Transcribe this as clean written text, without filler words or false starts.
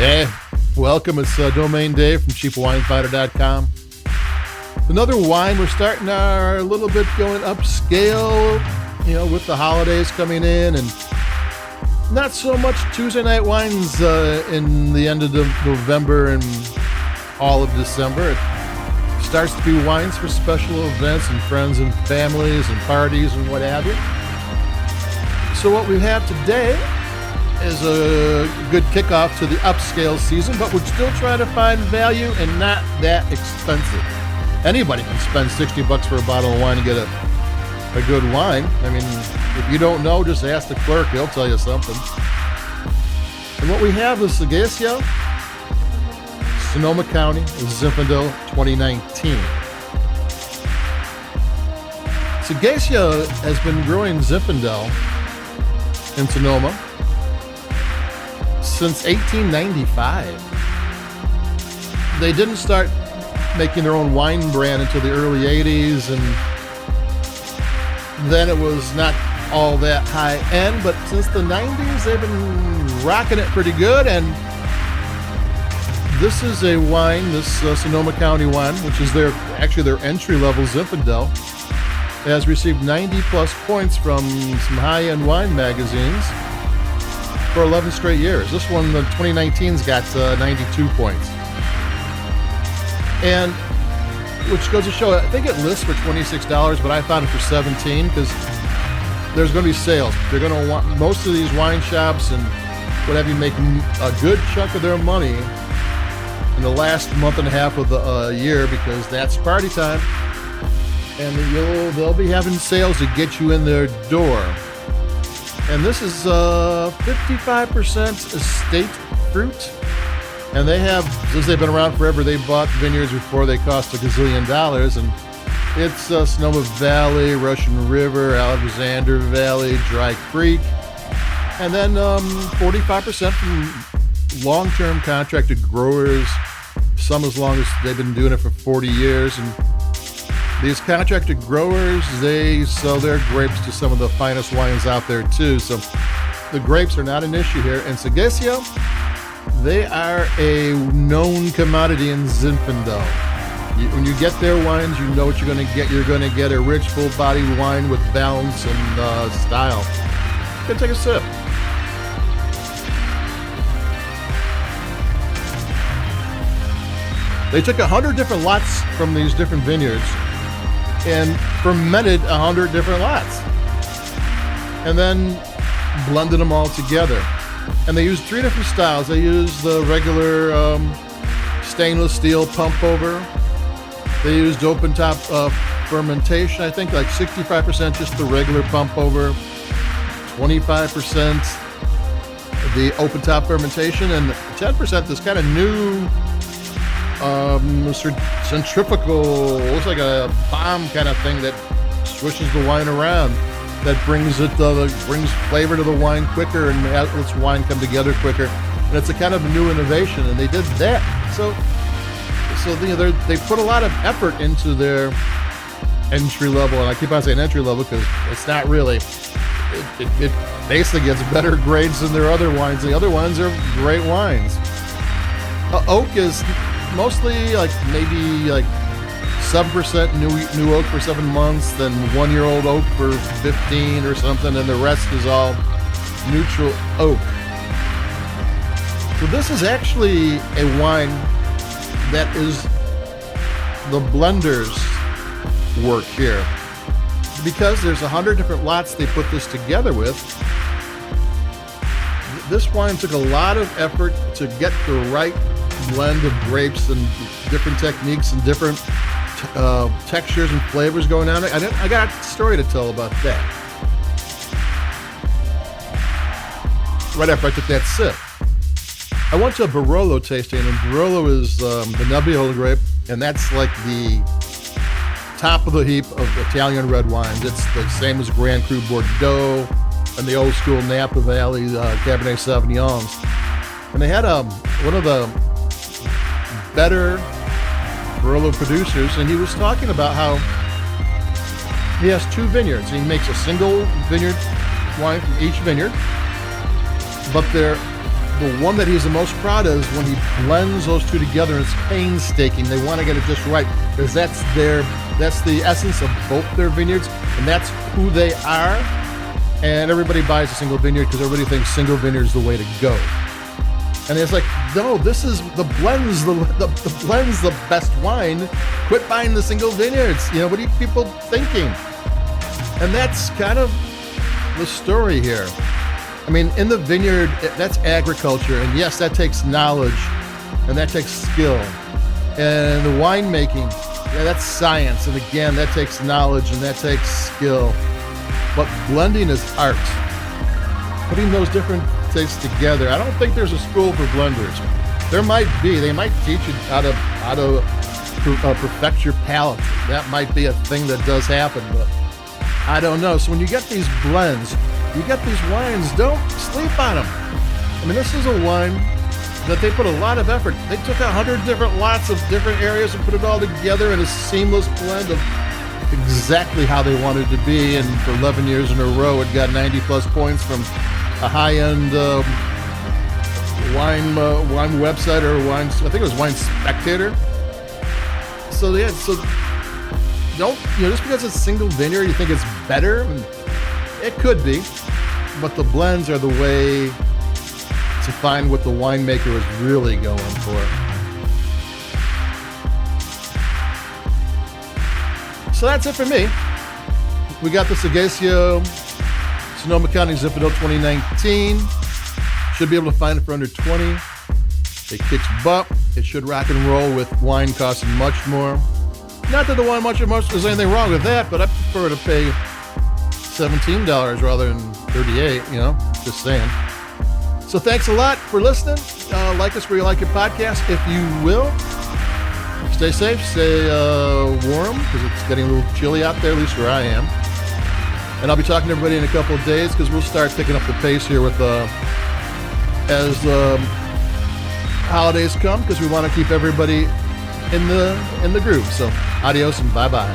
Hey, welcome. It's Domain Dave from Cheapwinefinder.com. Another wine. We're starting our little bit going upscale, with the holidays coming in, and not so much Tuesday night wines in the end of November and all of December. It starts to be wines for special events and friends and families and parties and what have you. So what we have today is a good kickoff to the upscale season, but we're still trying to find value and not that expensive. Anybody can spend $60 for a bottle of wine and get a good wine. I mean, if you don't know, just ask the clerk. He'll tell you something. And what we have is Seghesio Sonoma County, Zinfandel 2019. Seghesio has been growing Zinfandel in Sonoma since 1895. They didn't start making their own wine brand until the early 80s, and then it was not all that high end, but since the 90s they've been rocking it pretty good. And this is a wine, this Sonoma County wine, which is their entry-level Zinfandel, has received 90 plus points from some high-end wine magazines for 11 straight years. This one, the 2019's got 92 points. And which goes to show, I think it lists for $26, but I found it for $17 because there's going to be sales. They're going to want, most of these wine shops and what have you, make a good chunk of their money in the last month and a half of the year, because that's party time. And they'll be having sales to get you in their door. And this is 55% estate fruit. And they have, since they've been around forever, they bought vineyards before they cost $1 gazillion. And it's Sonoma Valley, Russian River, Alexander Valley, Dry Creek. And then 45% from long-term contracted growers, some as long as they've been doing it for 40 years. And these contracted growers, they sell their grapes to some of the finest wines out there too. So the grapes are not an issue here. And Seghesio, they are a known commodity in Zinfandel. When you get their wines, you know what you're going to get. You're going to get a rich, full-bodied wine with balance and style. Go take a sip. They took 100 different lots from these different vineyards and fermented 100 different lots, and then blended them all together. And they used 3 different styles. They used the regular stainless steel pump over. They used open top fermentation, I think like 65% just the regular pump over, 25% the open top fermentation, and 10% this kind of new centrifugal, looks like a bomb kind of thing that swishes the wine around, that brings flavor to the wine quicker and lets wine come together quicker. And it's a kind of a new innovation, and they did that. So they put a lot of effort into their entry level, and I keep on saying entry level because it's not really. It basically gets better grades than their other wines. The other ones are great wines. Oak is mostly maybe 7% new oak for 7 months, then 1-year-old oak for 15 or something, and the rest is all neutral oak. So this is actually a wine that is the blender's work here, because there's 100 different lots they put this together with. This wine took a lot of effort to get the right blend of grapes and different techniques and different textures and flavors going on. I got a story to tell about that right after I took that sip. I went to a Barolo tasting, and Barolo is the Nebbiolo grape, and that's like the top of the heap of Italian red wines. It's the same as Grand Cru Bordeaux and the old school Napa Valley Cabernet Sauvignons. And they had one of the better Barolo producers, and he was talking about how he has 2 vineyards. He makes a single vineyard wine from each vineyard, but they're the one that he's the most proud of is when he blends those two together, and it's painstaking. They want to get it just right, because that's the essence of both their vineyards, and that's who they are. And everybody buys a single vineyard because everybody thinks single vineyard is the way to go. And it's like, no, this is the blends, the blends the best wine. Quit buying the single vineyards. What are you people thinking? And that's kind of the story here. I mean, in the vineyard, that's agriculture, and yes, that takes knowledge, and that takes skill. And the winemaking, that's science, and again, that takes knowledge, and that takes skill. But blending is art. Putting those different tastes together. I don't think there's a school for blenders. There might be. They might teach you how to perfect your palate. That might be a thing that does happen, but I don't know. So when you get these blends, you get these wines, don't sleep on them. I mean, this is a wine that they put a lot of effort. They took 100 different lots of different areas and put it all together in a seamless blend of exactly how they wanted it to be, and for 11 years in a row it got 90 plus points from a high-end wine website, or wine, I think it was Wine Spectator. So yeah, so don't, just because it's single vineyard you think it's better. It could be, but the blends are the way to find what the winemaker is really going for. So that's it for me. We got the Seghesio Sonoma County Zinfandel 2019. Should be able to find it for under 20. It kicks butt. It should rock and roll with wine costing much more. Not that the wine much there's anything wrong with that, but I prefer to pay $17 rather than $38, just saying. So thanks a lot for listening. Like us where you like your podcast, if you will. Stay safe, stay warm, because it's getting a little chilly out there, at least where I am. And I'll be talking to everybody in a couple of days, because we'll start picking up the pace here with as holidays come, because we want to keep everybody in the groove. So adios and bye-bye.